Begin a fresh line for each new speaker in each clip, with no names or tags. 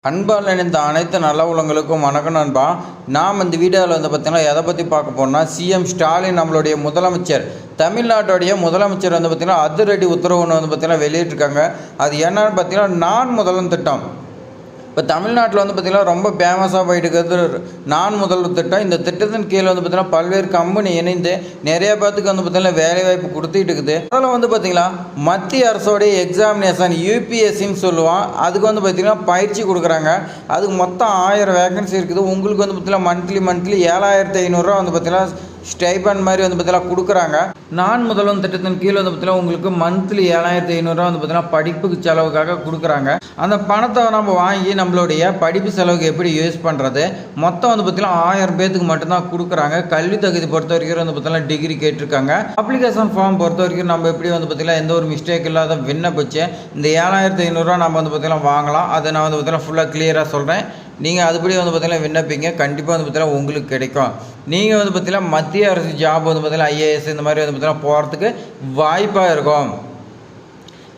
அன்பால் நினைந்த அனைத்து நல்ல உள்ளங்களுக்கும் வணக்கம் நண்பா. நாம் இந்த வீடியோவில் பார்த்திங்கன்னா எதை பற்றி பார்க்க போனால் சிஎம் ஸ்டாலின் நம்மளுடைய முதலமைச்சர் தமிழ்நாட்டுடைய முதலமைச்சர் பார்த்திங்கன்னா அதிரடி உத்தரவு ஒன்று பார்த்திங்கன்னா வெளியிட்டிருக்காங்க. அது என்னன்னு பார்த்திங்கன்னா நான் முதல்வன் திட்டம். இப்போ தமிழ்நாட்டில் பார்த்திங்கன்னா ரொம்ப ஃபேமஸாக போயிட்டு இருக்கிறது நான் முதல்வர் திட்டம். இந்த திட்டத்தின் கீழே பார்த்திங்கன்னா பல்வேறு கம்பெனி இணைந்து நிறைய பேத்துக்கு பார்த்திங்கன்னா வேலைவாய்ப்பு கொடுத்துட்டு இருக்குது. அதில் பார்த்திங்கன்னா மத்திய அரசோடைய எக்ஸாமினேஷன் யூபிஎஸ்சின்னு சொல்லுவோம். அதுக்கு பார்த்திங்கன்னா பயிற்சி கொடுக்குறாங்க. அதுக்கு மொத்தம் 1000 வேகன்சி இருக்குது. உங்களுக்கு பார்த்திங்கன்னா மந்த்லி 7500 பார்த்திங்கன்னா ஸ்டைபண்ட் மாதிரி பார்த்திங்கன்னா கொடுக்குறாங்க. நான் முதல்வன் திட்டத்தின் கீழே பார்த்திங்கன்னா உங்களுக்கு மந்த்லி 7500 பார்த்திங்கன்னா படிப்புக்கு செலவுக்காக கொடுக்குறாங்க. அந்த பணத்தை நம்ம வாங்கி நம்மளுடைய படிப்பு செலவுக்கு எப்படி யூஸ் பண்ணுறது, மொத்தம் பார்த்திங்கன்னா 1000 பேத்துக்கு மட்டும்தான் கொடுக்குறாங்க. கல்வி தகுதி பொறுத்த வரைக்கும் பார்த்திங்கன்னா டிகிரி கேட்டிருக்காங்க. அப்ளிகேஷன் ஃபார்ம் பொறுத்த வரைக்கும் நம்ம எப்படி பார்த்திங்கன்னா எந்த ஒரு மிஸ்டேக் இல்லாத விண்ணப்பிச்சு இந்த 7500 நம்ம பார்த்திங்கன்னா வாங்கலாம். அதை நான் பார்த்திங்கன்னா ஃபுல்லாக கிளியராக சொல்கிறேன். நீங்கள் அதுபடி பார்த்திங்கன்னா விண்ணப்பிங்க, கண்டிப்பாக பார்த்திங்கன்னா உங்களுக்கு கிடைக்கும். நீங்கள் பார்த்திங்கன்னா மத்திய அரசு ஜாப் பார்த்திங்கன்னா ஐஏஎஸ் இந்த மாதிரி பார்த்திங்கன்னா போகிறதுக்கு வாய்ப்பாக இருக்கும்.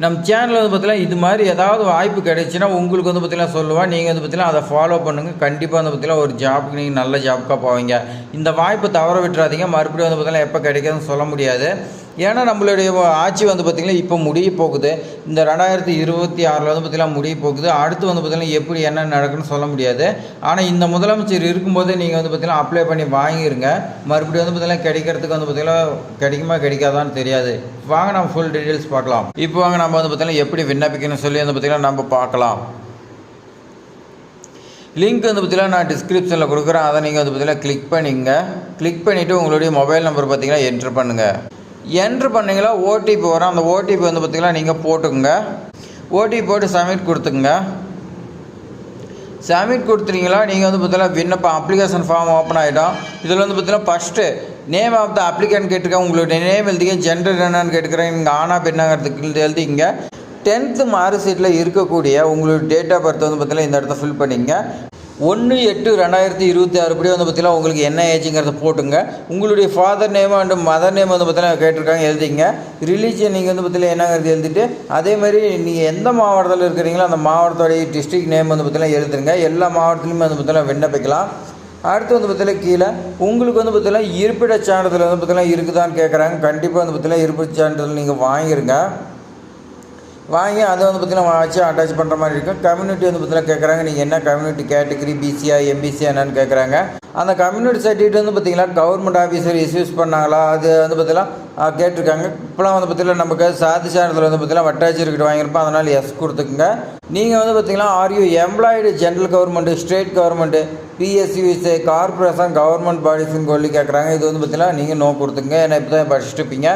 நம்ம சேனலில் பார்த்திங்கன்னா இது மாதிரி ஏதாவது வாய்ப்பு கிடைச்சுன்னா உங்களுக்கு பார்த்திங்கன்னா சொல்லுவேன். நீங்கள் பார்த்திங்கன்னா அதை ஃபாலோ பண்ணுங்கள். கண்டிப்பாக பார்த்திங்கன்னா ஒரு ஜாப்புக்கு நீங்கள் நல்ல ஜாப்புக்காக போவீங்க. இந்த வாய்ப்பை தவற விட்டுறாதீங்க. மறுபடியும் பார்த்திங்கன்னா எப்போ கிடைக்குதுன்னு சொல்ல முடியாது. ஏன்னா நம்மளுடைய ஆட்சி பார்த்திங்கன்னா இப்போ முடிய போகுது. இந்த 2026 பார்த்திங்கன்னா முடிய போகுது. அடுத்து பார்த்திங்கன்னா எப்படி என்ன நடக்குன்னு சொல்ல முடியாது. ஆனால் இந்த முதலமைச்சர் இருக்கும்போது நீங்கள் பார்த்திங்கன்னா அப்ளை பண்ணி வாங்கிடுங்க. மறுபடியும் பார்த்திங்கன்னா கிடைக்கிறதுக்கு பார்த்திங்கன்னா கிடைக்குமா கிடைக்காதான்னு தெரியாது. வாங்க நம்ம ஃபுல் டீட்டெயில்ஸ் பார்க்கலாம். இப்போ வாங்க நம்ம பார்த்திங்கன்னா எப்படி விண்ணப்பிக்கணும்னு சொல்லி பார்த்திங்கன்னா நம்ம பார்க்கலாம். லிங்க் பார்த்திங்கன்னா நான் டிஸ்கிரிப்ஷனில் கொடுக்குறேன். அதை நீங்கள் பார்த்திங்கன்னா கிளிக் பண்ணிங்க. கிளிக் பண்ணிவிட்டு உங்களுடைய மொபைல் நம்பர் பார்த்திங்கன்னா என்ட்ரு பண்ணுங்கள். என்ட்ரு பண்ணிங்களா ஓடிபி வரும். அந்த ஓடிபி பார்த்திங்கன்னா நீங்கள் போட்டுக்குங்க. ஓடிபி போட்டு சப்மிட் கொடுத்துக்குங்க. சப்மிட் கொடுத்துட்டீங்களா நீங்கள் பார்த்திங்கன்னா விண்ணப்பம் அப்ளிகேஷன் ஃபார்ம் ஓப்பன் ஆகிடும். இதில் பார்த்திங்கன்னா first name of the applicant கேட்டிருக்கேன். உங்களுடைய நேம் எழுதிங்க. ஜெண்டர் என்னன்னு கேட்டுக்கிறேன். நீங்கள் ஆனா பெண்ணாங்கிறதுக்கு எழுதிங்க. 10th மார்க் ஷீட்டில் இருக்கக்கூடிய உங்களுடைய டேட் ஆஃப் பர்த் பார்த்திங்கன்னா இந்த இடத்த ஃபில் பண்ணிங்க. 1/8/2026 படி பார்த்திங்கன்னா உங்களுக்கு என்ன ஏஜுங்கிறத போட்டுங்க. உங்களுடைய father name and mother name பார்த்திங்கன்னா கேட்டிருக்காங்க, எழுதிங்க. ரிலீஜியன் நீங்கள் பார்த்திங்கன்னா என்னங்கிறது எழுதிட்டு அதே மாதிரி நீங்கள் எந்த மாவட்டத்தில் இருக்கிறீங்களோ அந்த மாவட்டத்தோடைய டிஸ்ட்ரிக்ட் நேம் பார்த்திங்கன்னா எழுதுங்க. எல்லா மாவட்டத்துலையுமே பார்த்திங்கன்னா விண்ணப்பிக்கலாம். அடுத்து பார்த்திங்கன்னா கீழே உங்களுக்கு பார்த்திங்கன்னா இருப்பிட சான்றிதழ் பார்த்திங்கன்னா இருக்குதான்னு கேட்குறாங்க. கண்டிப்பாக பார்த்திங்கன்னா இருப்பிட சான்றிதழ் நீங்கள் வாங்கிடுங்க. வாங்கி அதை பார்த்திங்கன்னா வச்சு அட்டாச் பண்ணுற மாதிரி இருக்கும். கம்யூனிட்டி பார்த்திங்கன்னா கேட்குறாங்க. நீங்கள் என்ன கம்யூனிட்டி கேட்டகரி, பிசியா எம்பிசியா என்னன்னு கேட்குறாங்க. அந்த கம்யூனிட்டி சர்டிஃபிகேட் பார்த்திங்கன்னா கவர்மெண்ட் ஆஃபீஸர் இஷ்யூஸ் பண்ணாங்களா அது பார்த்திங்கன்னா கேட்டிருக்காங்க. இப்போலாம் பார்த்திங்கன்னா நமக்கு சாதி சான்றிதழ் பார்த்திங்கன்னா வட்டாட்சியர்கிட்ட வாங்கியிருப்போம். அதனால் எஸ் கொடுத்துக்குங்க. நீங்கள் பார்த்திங்கன்னா are you employed general government, state government, PSUs, corporation, government பாடிஸ்ன்னு சொல்லி கேட்குறாங்க. இது பார்த்திங்கன்னா நீங்கள் நோ கொடுத்துங்க. ஏன்னா இப்போ தான் படிச்சுட்டு இருப்பீங்க.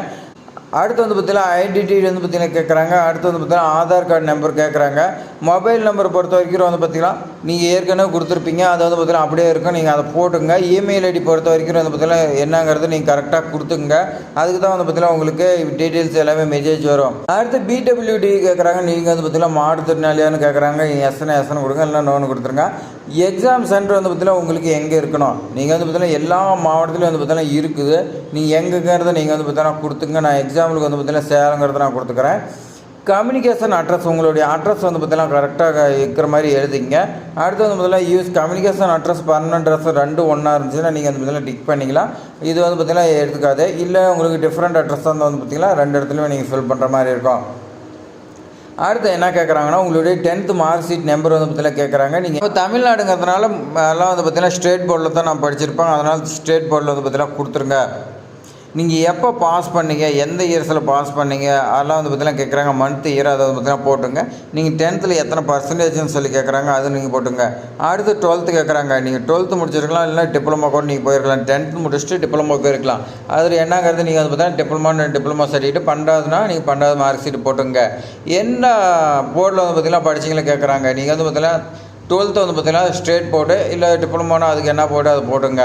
அடுத்து பார்த்திங்கன்னா ஐடென்டிட்டி பார்த்திங்கன்னா கேட்குறாங்க. அடுத்து பார்த்திங்கன்னா ஆதார் கார்டு நம்பர் கேட்குறாங்க. மொபைல் நம்பர் பொறுத்த வரைக்கும் பார்த்திங்கன்னா நீங்கள் ஏற்கனவே கொடுத்துருப்பீங்க. அது பார்த்திங்கன்னா அப்படியே இருக்கும். நீங்கள் அதை போட்டுங்க. இமெயில் ஐடி பொறுத்த வரைக்கும் பார்த்திங்கன்னா என்னங்கிறது நீங்கள் கரெக்டாக கொடுத்துங்க. அதுக்கு தான் பார்த்திங்கன்னா உங்களுக்கு டீட்டெயில்ஸ் எல்லாமே மெசேஜ் வரும். அடுத்து பிடபிள்யூடி கேட்குறாங்க. நீங்கள் பார்த்திங்கன்னா மாற்றுத்திறனாளியான்னு கேட்குறாங்க. எஸ்ன்னு கொடுங்க, இல்லைன்னா நோன்னு கொடுத்துருங்க. எக்ஸாம் சென்டர் பார்த்திங்கன்னா உங்களுக்கு எங்கே இருக்கணும். நீங்கள் பார்த்திங்கன்னா எல்லா மாவட்டத்துலையும் பார்த்திங்கன்னா இருக்குது. நீங்கள் எங்கேங்கிறத நீங்கள் பார்த்திங்கன்னா கொடுத்துங்க. நான் எக்ஸாம்பிளுக்கு பார்த்திங்கன்னா சேலங்கிறத நான் கொடுத்துக்கிறேன். கம்யூனிகேஷன் அட்ரஸ், உங்களுடைய அட்ரஸ் பார்த்திங்கன்னா கரெக்டாக இருக்கிற மாதிரி எழுதிங்க. அடுத்து பார்த்திங்கன்னா use communication address permanent address 2 ஒன்றா இருந்துச்சுன்னா நீங்கள் பார்த்திங்கன்னா டிக் பண்ணிக்கலாம். இது பார்த்திங்கன்னா எடுத்துக்காது. இல்லை உங்களுக்கு டிஃப்ரெண்ட் அட்ரஸ் தான் பார்த்திங்கன்னா 2 இடத்துலையும் நீங்கள் ஃபில் பண்ணுற மாதிரி இருக்கும். அடுத்து என்ன கேட்குறாங்கன்னா உங்களுடைய 10th மார்க் ஷீட் நம்பர் பார்த்திங்கன்னா கேட்குறாங்க. நீங்கள் இப்போ தமிழ்நாடுங்கிறதுனால எல்லாம் பார்த்திங்கன்னா ஸ்டேட் போர்டில் தான் நான் படிச்சிருப்பேன். அதனால் ஸ்டேட் போர்டில் பார்த்திங்கன்னா கொடுத்துருங்க. நீங்கள் எப்போ பாஸ் பண்ணீங்க, எந்த இயர்ஸில் பாஸ் பண்ணீங்க அதெல்லாம் பார்த்திங்கன்னா கேட்குறாங்க. மந்த் இயர் அதை பார்த்திங்கன்னா போட்டுங்க. நீங்கள் 10th எத்தனை பர்சன்டேஜ்னு சொல்லி கேட்குறாங்க. அது நீங்கள் போட்டுங்க. அடுத்து 12th கேட்குறாங்க. நீங்கள் 12th முடிச்சிருக்கலாம், இல்லை டிப்ளமோ கூட நீங்கள் போயிருக்கலாம். 10th முடிச்சுட்டு டிப்ளமோ போயிருக்கலாம். அதில் என்னங்கிறது நீங்கள் பார்த்திங்கன்னா டிப்ளமோ சர்டிஃபிகேட் 12னா நீங்கள் 12th மார்க் ஷீட் போட்டுங்க. என்ன போர்டில் பார்த்திங்கன்னா படிச்சிங்களே கேட்குறாங்க. நீங்கள் பார்த்திங்கன்னா 12th பார்த்திங்கன்னா ஸ்டேட் போர்டு, இல்லை டிப்ளமோனா அதுக்கு என்ன போர்டு அதை போட்டுங்க.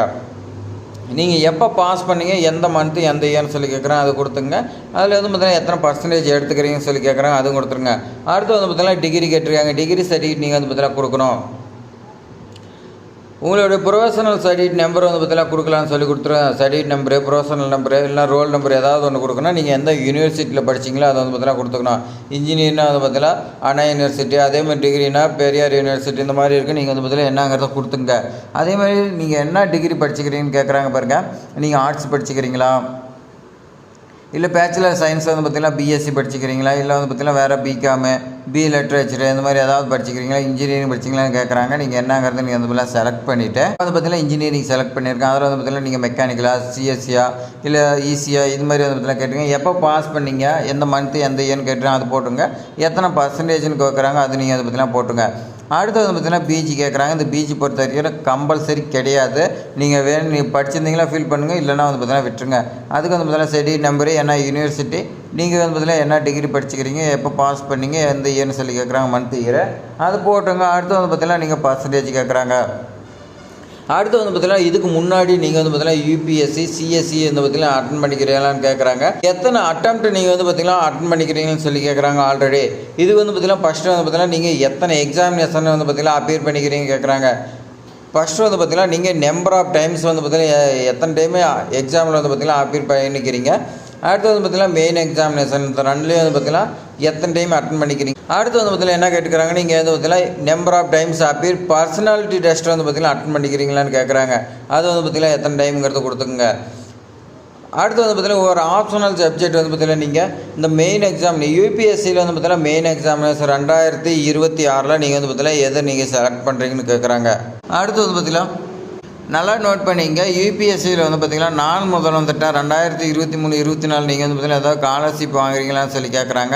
நீங்கள் எப்போ பாஸ் பண்ணீங்க, எந்த மந்த்து எந்த இயர்னு சொல்லி கேட்குறேன், அது கொடுத்துங்க. அதில் பார்த்திங்கன்னா எத்தனை பர்சன்டேஜ் எடுத்துக்கிறீங்கன்னு சொல்லி கேட்குறாங்க, அதுவும் கொடுத்துருங்க. அடுத்து பார்த்திங்கன்னா டிகிரி கேட்டிருக்காங்க. டிகிரி சர்டிஃபிகேட் நீங்கள் பார்த்திங்கன்னா கொடுக்கணும். உங்களுடைய ப்ரொஃபஷனல் சர்டிஃபிகேட் நம்பர் வந்து பார்த்தீங்கன்னா கொடுக்கலான்னு சொல்லி கொடுத்துருவேன். சர்டிஃபிகேட் நம்பரு, ப்ரொஃபஷனல் நம்பரு, இல்லை ரோல் நம்பர் ஏதாவது ஒன்று கொடுக்கணும். நீங்கள் எந்த யூனிவர்சிட்டியில் படிச்சிங்களோ அதை வந்து பார்த்தீங்கன்னா கொடுத்துக்கணும். இன்ஜினியர்னா வந்து பார்த்தீங்கன்னா அண்ணா யூனிவர்சிட்டி, அதேமாதிரி டிகிரினா பெரியார் யூனிவர்சிட்டி, இந்த மாதிரி இருக்குது. நீங்கள் வந்து பார்த்தீங்கன்னா என்னங்கிறத கொடுத்துங்க. அதேமாதிரி நீங்கள் என்ன டிகிரி படிச்சுக்கிறீங்கன்னு கேட்குறாங்க பாருங்கள். நீங்கள் ஆர்ட்ஸ் படிச்சுக்கிறீங்களா, இல்லை பேச்சுலர் சயின்ஸ் வந்து பார்த்திங்கன்னா பிஎஸ்சி படிச்சுக்கிறீங்களா, இல்லை வந்து பார்த்திங்கன்னா வேறு பிகாமு, பி லிட்ரேச்சர் இந்த மாதிரி ஏதாவது படிச்சுக்கிறீங்களா, இன்ஜினியரிங் படிச்சிங்களான்னு கேட்குறாங்க. நீங்கள் என்னங்கிறது நீங்கள் வந்து பார்த்தீங்கன்னா செலக்ட் பண்ணிவிட்டு வந்து பார்த்திங்கன்னா இன்ஜினியரிங் செலக்ட் பண்ணியிருக்கேன். அதில் வந்து பார்த்திங்கன்னா நீங்கள் மெக்கானிக்கலா, சிஎஸ்சியா, இல்லை ஈஸியா, இது மாதிரி வந்து பார்த்திங்கன்னா கேட்டுங்க. எப்போ பாஸ் பண்ணீங்க, எந்த மந்த்து, எந்த இயர்னு கேட்டுருங்க, அது போட்டுங்க. எத்தனை பர்சன்டேஜ்னு கேட்குறாங்க, அது நீங்கள் வந்து பார்த்திங்கன்னா போட்டுங்க. அடுத்து வந்து பார்த்திங்கன்னா பிஜி கேட்குறாங்க. இந்த பிஜி பொறுத்த வரைக்கும் கம்பல்சரி கிடையாது. நீங்கள் நீங்கள் படிச்சிருந்தீங்களா ஃபீல் பண்ணுங்கள், இல்லைனா வந்து பார்த்திங்கன்னா விட்டுருங்க. அதுக்கு வந்து பார்த்திங்கன்னா சர்டிஃபிகேட் நம்பரு, என்ன யூனிவர்சிட்டி, நீங்கள் வந்து பார்த்திங்கன்னா என்ன டிகிரி படிச்சுக்கிறீங்க, எப்போ பாஸ் பண்ணீங்க, எந்த இயர்னு சொல்லி கேட்குறாங்க, மந்த் இயரை, அது போட்டுங்க. அடுத்து வந்து பார்த்திங்கன்னா நீங்கள் பர்சன்டேஜ் கேட்குறாங்க. அடுத்து வந்து பார்த்திங்கன்னா இதுக்கு முன்னாடி நீங்கள் வந்து பார்த்திங்கன்னா யூபிஎஸ்சி, சிஎஸ்சி வந்து பார்த்திங்கன்னா அட்டன் பண்ணிக்கிறீங்களான்னு கேட்குறாங்க. எத்தனை அட்டம்ப்ட் நீங்கள் வந்து பார்த்திங்கன்னா அட்டன் பண்ணிக்கிறீங்கன்னு சொல்லி கேட்குறாங்க ஆல்ரெடி. இது வந்து பார்த்திங்கன்னா ஃபஸ்ட்டு வந்து பார்த்திங்கன்னா நீங்கள் எத்தனை எக்ஸாமினேஷன் வந்து பார்த்திங்கன்னா அப்பியர் பண்ணிக்கிறீங்க கேட்குறாங்க. ஃபஸ்ட்டு வந்து பார்த்திங்கன்னா நீங்கள் நம்பர் ஆஃப் டைம்ஸ் வந்து பார்த்திங்கன்னா எத்தனை டைமே எக்ஸாமில் வந்து பார்த்திங்கன்னா அப்பியர் பண்ணிக்கிறீங்க. அடுத்து வந்து பார்த்திங்கன்னா மெயின் எக்ஸாமினேஷன் இந்த ரெண்டுலேயும் வந்து பார்த்திங்கன்னா எத்தனை டைம் அட்டன் பண்ணிக்கிறீங்க. அடுத்து வந்து பார்த்திங்கன்னா என்ன கேட்டுக்கிறாங்க, நீங்கள் வந்து பார்த்திங்கன்னா number of times appear personality test வந்து பார்த்திங்கன்னா அட்டன் பண்ணிக்கிறீங்களான்னு கேட்குறாங்க. அது வந்து பார்த்திங்கன்னா எத்தனை டைம்ங்கிறது கொடுத்துக்குங்க. அடுத்து வந்து பார்த்திங்கன்னா ஒரு ஆப்ஷனல் சப்ஜெக்ட் வந்து பார்த்திங்கன்னா நீங்கள் இந்த மெயின் எக்ஸாம் யூபிஎஸ்சியில் வந்து பார்த்திங்கன்னா மெயின் எக்ஸாமினேஷன் 2026 நீங்கள் வந்து பார்த்திங்கன்னா எதை நீங்கள் செலக்ட் பண்ணுறீங்கன்னு கேட்குறாங்க. அடுத்து வந்து பார்த்திங்கன்னா நல்லா நோட் பண்ணிங்க. யூபிஎஸ்சியில் வந்து பார்த்திங்கன்னா நான் முதல்ல வந்துட்டேன் 2023-24 நீங்கள் வந்து பார்த்திங்கன்னா ஏதாவது ஸ்காலர்ஷிப் வாங்குறீங்களான்னு சொல்லி கேட்குறாங்க.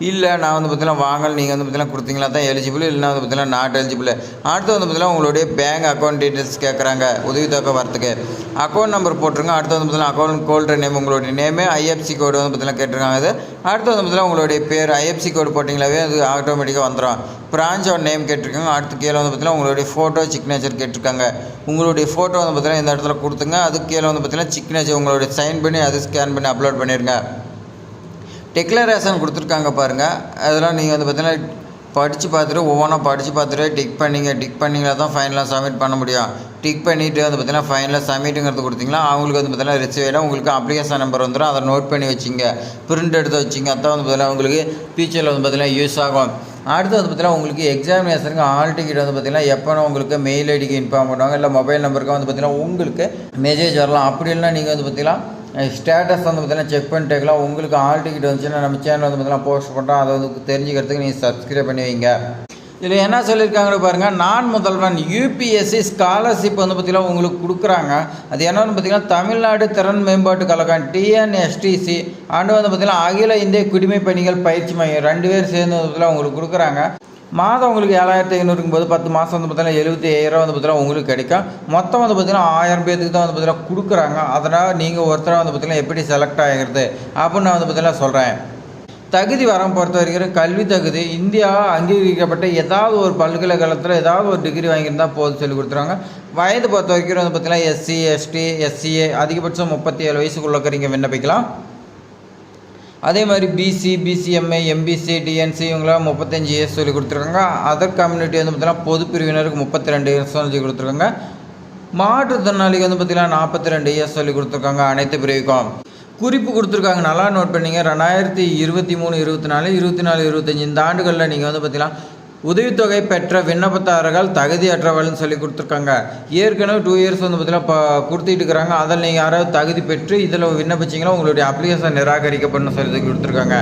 இல்லை நான் வந்து பார்த்திங்கன்னா வாங்கல், நீங்கள் வந்து பார்த்திங்கன்னா கொடுத்தீங்களா தான் எலிஜிபிள், இல்லைனா வந்து பார்த்திங்கன்னா நாட் எலிஜிபிள். அடுத்து வந்து பார்த்திங்கன்னா உங்களுடைய பேங்க் அக்கௌண்ட் டீட்டெயில்ஸ் கேட்குறாங்க உதவித்தொகை வரத்துக்கு. அக்கௌண்ட் நம்பர் போட்டுருங்க. அடுத்து வந்து பார்த்திங்கன்னா அக்கௌண்ட் ஹோல்டர் நேம், உங்களுடைய நேமு, ஐஎஃப்சி கோடு வந்து பார்த்திங்கன்னா கேட்டிருக்காங்க. அது அடுத்து வந்து பார்த்திங்கன்னா உங்களுடைய பேர், ஐஎஃப்சி கோடு போட்டிங்களாவே அது ஆட்டோமேட்டிக்காக வந்துடும். பிரான்ச்சோட நேம் கேட்டிருக்காங்க. அடுத்து கீழே வந்து பார்த்திங்கன்னா உங்களுடைய ஃபோட்டோ சிக்னேச்சர் கேட்டிருக்காங்க. உங்களுடைய ஃபோட்டோ வந்து பார்த்திங்கன்னா இந்த இடத்துல கொடுத்துங்க. அதுக்கு கீழே வந்து பார்த்திங்கன்னா சிக்னேச்சர் உங்களுடைய சைன் பண்ணி அது ஸ்கேன் பண்ணி அப்லோட் பண்ணிடுங்க. டிக்ளரேஷன் கொடுத்துருக்காங்க பாருங்கள். அதெல்லாம் நீங்கள் வந்து பார்த்திங்கன்னா படித்து பார்த்துட்டு ஒவ்வொன்றா படித்து பார்த்துட்டு டிக் பண்ணிங்கன்னா தான் ஃபைனலாக சப்மிட் பண்ண முடியும். டிக் பண்ணிவிட்டு வந்து பார்த்திங்கன்னா ஃபைனலாக சப்மிட்டுங்கிறது கொடுத்திங்கன்னா அவங்களுக்கு வந்து பார்த்திங்கன்னா ரிசீவ் ஆகிடும். உங்களுக்கு அப்ளிகேஷன் நம்பர் வந்துடும். அதை நோட் பண்ணி வச்சிங்க, பிரிண்ட் எடுத்து வச்சிங்க. அதான் வந்து பார்த்திங்கன்னா உங்களுக்கு ஃபியூச்சரில் வந்து பார்த்திங்கன்னா யூஸ் ஆகும். அடுத்து வந்து பார்த்திங்கன்னா உங்களுக்கு எக்ஸாமினேஷனுக்கு ஆல் டிக்கெட் வந்து பார்த்திங்கன்னா எப்போனா உங்களுக்கு மெயில் ஐடிக்கு இன்ஃபார்ம் பண்ணுவாங்க, இல்லை மொபைல் நம்பருக்கு வந்து பார்த்திங்கன்னா உங்களுக்கு மெசேஜ் வரலாம். அப்படி இல்லைனா நீங்கள் வந்து பார்த்திங்கன்னா ஸ்டேட்டஸ் வந்து பார்த்திங்கன்னா செக் பண்ணிட்டுக்கலாம். உங்களுக்கு ஆல் டிக்கெட் வந்துச்சுன்னா நம்ம சேனல் வந்து பார்த்திங்கன்னா போஸ்ட் பண்ணுறோம். அதை வந்து தெரிஞ்சுக்கிறதுக்கு நீங்கள் சப்ஸ்கிரைப் பண்ணி வைங்க. இதில் என்ன சொல்லியிருக்காங்கன்னு பாருங்கள், நான் முதல்வன் யூபிஎஸ்சி ஸ்காலர்ஷிப் வந்து பார்த்திங்கன்னா உங்களுக்கு கொடுக்குறாங்க. அது என்னென்னு பார்த்திங்கன்னா தமிழ்நாடு திறன் மேம்பாட்டு கழகம் டிஎன்எஸ்டிசி அண்டு வந்து பார்த்திங்கன்னா அகில இந்திய குடிமை பணிகள் பயிற்சி மையம் 2 பேர் சேர்ந்து வந்து பார்த்திங்கன்னா உங்களுக்கு கொடுக்குறாங்க. மாதம் உங்களுக்கு 7500 போது 10 மாதம் வந்து பார்த்திங்கன்னா 75,000 வந்து பார்த்திங்கன்னா உங்களுக்கு கிடைக்கும். மொத்தம் வந்து பார்த்திங்கன்னா 1000 பேருக்கு தான் வந்து பார்த்திங்கன்னா கொடுக்குறாங்க. அதனால் நீங்கள் ஒருத்தராக வந்து பார்த்திங்கன்னா எப்படி செலக்ட் ஆகிறது அப்படின்னு நான் வந்து பார்த்திங்கன்னா சொல்கிறேன். தகுதி வரம் பொறுத்த வரைக்கும் கல்வி தகுதி இந்தியா அங்கீகரிக்கப்பட்ட ஏதாவது ஒரு பல்கலைக்கழகத்தில் ஏதாவது ஒரு டிகிரி வாங்கியிருந்தால் போதும் சொல்லி கொடுத்துருவாங்க. வயது பொறுத்த வரைக்கும் வந்து பார்த்திங்கன்னா எஸ்சி, எஸ்டி, எஸ்சிஏ அதிகபட்சம் 37 வயசுக்குள்ளக்கிறீங்க விண்ணப்பிக்கலாம். அதே மாதிரி பிசி, பிசிஎம்ஏ, எம்பிசி, டிஎன்சி இவங்களாம் 35 இயர்ஸ் சொல்லி கொடுத்துருக்காங்க. அதர் கம்யூனிட்டி வந்து பார்த்திங்கன்னா பொது பிரிவினருக்கு 32 இயர்ஸ் சொல்லி கொடுத்துருக்காங்க. மாற்றுத்திறனாளிக்கு வந்து பார்த்திங்கன்னா 42 இயர்ஸ் சொல்லி கொடுத்துருக்காங்க. அனைத்து பிரிவுக்கும் குறிப்பு கொடுத்துருக்காங்க. நல்லா நோட் பண்ணிங்க. 2023, 24, 24, 25 இந்த ஆண்டுகளில் நீங்கள் வந்து பார்த்திங்கன்னா உதவித்தொகை பெற்ற விண்ணப்பதாரர்கள் தகுதியற்றவர்கள்னு சொல்லி கொடுத்துருக்காங்க. ஏற்கனவே 2 இயர்ஸ் வந்து பார்த்திங்கன்னா கொடுத்துட்டு இருக்கிறாங்க. அதில் நீங்கள் யாராவது தகுதி பெற்று இதில் விண்ணப்பிச்சிங்கன்னா உங்களுடைய அப்ளிகேஷன் நிராகரிக்கப்படணும் சொல்லி கொடுத்துருக்காங்க.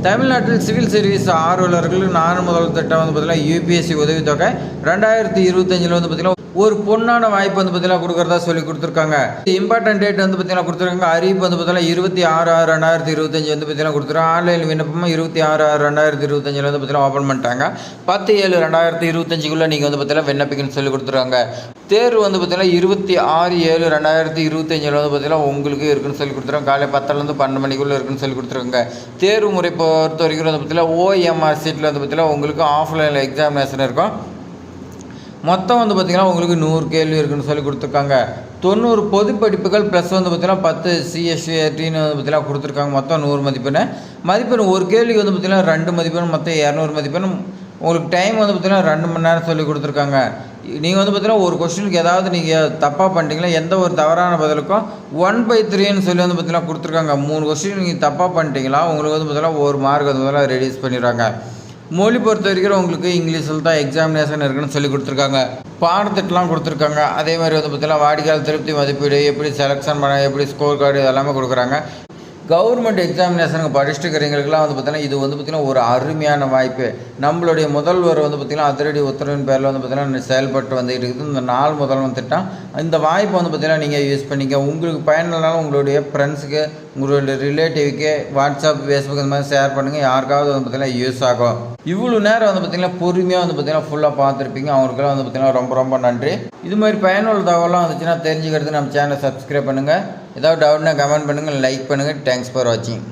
தமிழ்நாட்டில் சிவில் சர்வீஸ் ஆர்வலர்களுக்கு நான் முதல் திட்டம் வந்து பார்த்திங்கன்னா யூபிஎஸ்சி உதவித்தொகை 2025 வந்து பார்த்திங்கன்னா ஒரு பொண்ணான வாய்ப்பு வந்து பார்த்திங்கன்னா கொடுக்குறதா சொல்லி கொடுத்துருக்காங்க. இம்பார்ட்டன்ட் டேட் வந்து பார்த்திங்கன்னா கொடுத்துருக்காங்க. அறிவிப்பு வந்து பார்த்திங்கன்னா 26/6/2025 வந்து பார்த்திங்கன்னா கொடுத்துருக்காங்க. ஆன்லைன் விண்ணப்பமாக 26/6/2025 வந்து பார்த்திங்கன்னா ஓப்பன் பண்ணிட்டாங்க. 10/7/2025 நீங்கள் வந்து பார்த்திங்கன்னா விண்ணப்பிக்கணும்னு சொல்லி கொடுத்துருக்காங்க. தேர்வு வந்து பார்த்திங்கன்னா 26/7/2025 வந்து பார்த்திங்கன்னா உங்களுக்கு இருக்குன்னு சொல்லி கொடுத்துருக்காங்க. காலை 10லேருந்து 12 மணிக்குள்ளே இருக்குன்னு சொல்லி கொடுத்துருக்காங்க. தேர்வு முறை பொறுத்த வரைக்கும் வந்து பார்த்திங்கன்னா ஓஎம்ஆர் சீட்டில் வந்து பார்த்திங்கன்னா உங்களுக்கு ஆஃப்லைனில் எக்ஸாமினேஷன் இருக்கும். மொத்தம் வந்து பார்த்திங்கன்னா உங்களுக்கு 100 கேள்வி இருக்குன்னு சொல்லி கொடுத்துருக்காங்க. 90 பொது படிப்புகள் ப்ளஸ் வந்து பார்த்திங்கன்னா 10 சிஎஸ்சிஆர்டின்னு வந்து பார்த்திங்கன்னா கொடுத்துருக்காங்க. மொத்தம் 100 மதிப்பெண் ஒரு கேள்விக்கு வந்து பார்த்திங்கன்னா 2 மதிப்பெண், மொத்தம் 200 மதிப்பெண். உங்களுக்கு டைம் வந்து பார்த்திங்கன்னா 2 மணி நேரம் சொல்லி கொடுத்துருக்காங்க. நீங்கள் வந்து பார்த்தீங்கன்னா ஒரு கொஸ்டினுக்கு ஏதாவது நீங்கள் தப்பாக பண்ணிட்டீங்களா, எந்த ஒரு தவறான பதிலுக்கும் 1/3ன்னு சொல்லி வந்து பார்த்தீங்கன்னா கொடுத்துருக்காங்க. 3 கொஸ்டின் நீங்கள் தப்பாக பண்ணிட்டீங்களா உங்களுக்கு வந்து பார்த்தீங்கன்னா 1 மார்க் வந்து பார்த்தீங்கன்னா ரெடியூஸ் பண்ணிடுறாங்க. மொழி பொறுத்த வரைக்கும் உங்களுக்கு இங்கிலீஷில் தான் எக்ஸாமினேஷன் இருக்குன்னு சொல்லி கொடுத்துருக்காங்க. பாடத்திட்டம்லாம் கொடுத்துருக்காங்க. அதே மாதிரி வந்து பார்த்தீங்கன்னா வாடிக்கையாளர் திருப்தி மதிப்பீடு, எப்படி செலெக்ஷன் பண்ண, எப்படி ஸ்கோர் கார்டு இதெல்லாமே கொடுக்குறாங்க. கவர்மெண்ட் எக்ஸாமினேஷனுக்கு படிச்சுட்டு இருக்கிறவங்களுக்குலாம் வந்து பார்த்திங்கன்னா இது வந்து பார்த்திங்கன்னா ஒரு அருமையான வாய்ப்பு. நம்மளுடைய முதல்வர் வந்து பார்த்திங்கன்னா அதிரடி உத்தரவின் பேரில் வந்து பார்த்திங்கன்னா செயல்பட்டு வந்துகிட்டு இருக்குது இந்த நாள் முதல்வன் திட்டம். இந்த வாய்ப்பை வந்து பார்த்திங்கன்னா நீங்கள் யூஸ் பண்ணிக்க. உங்களுக்கு பயனில்லைனாலும் உங்களுடைய ஃப்ரெண்ட்ஸுக்கு, உங்களுடைய ரிலேட்டிவ்க்கு வாட்ஸ்அப், ஃபேஸ்புக் இந்த மாதிரி ஷேர் பண்ணுங்கள். யாருக்காவது வந்து பார்த்திங்கன்னா யூஸ் ஆகும். இவ்வளோ நேரம் வந்து பார்த்திங்கன்னா பொறுமையாக வந்து பார்த்திங்கன்னா ஃபுல்லாக பார்த்துருப்பீங்க. அவங்களுக்கெல்லாம் வந்து பார்த்திங்கன்னா ரொம்ப ரொம்ப நன்றி. இது மாதிரி பயனுள்ள தகவலாம் வந்துச்சுன்னா தெரிஞ்சுக்கிறது நம்ம சேனலை சப்ஸ்கிரைப் பண்ணுங்கள். ஏதாவது டவுட்னா கமெண்ட் பண்ணுங்கள், லைக் பண்ணுங்கள். தேங்க்ஸ் ஃபார் வாட்சிங்.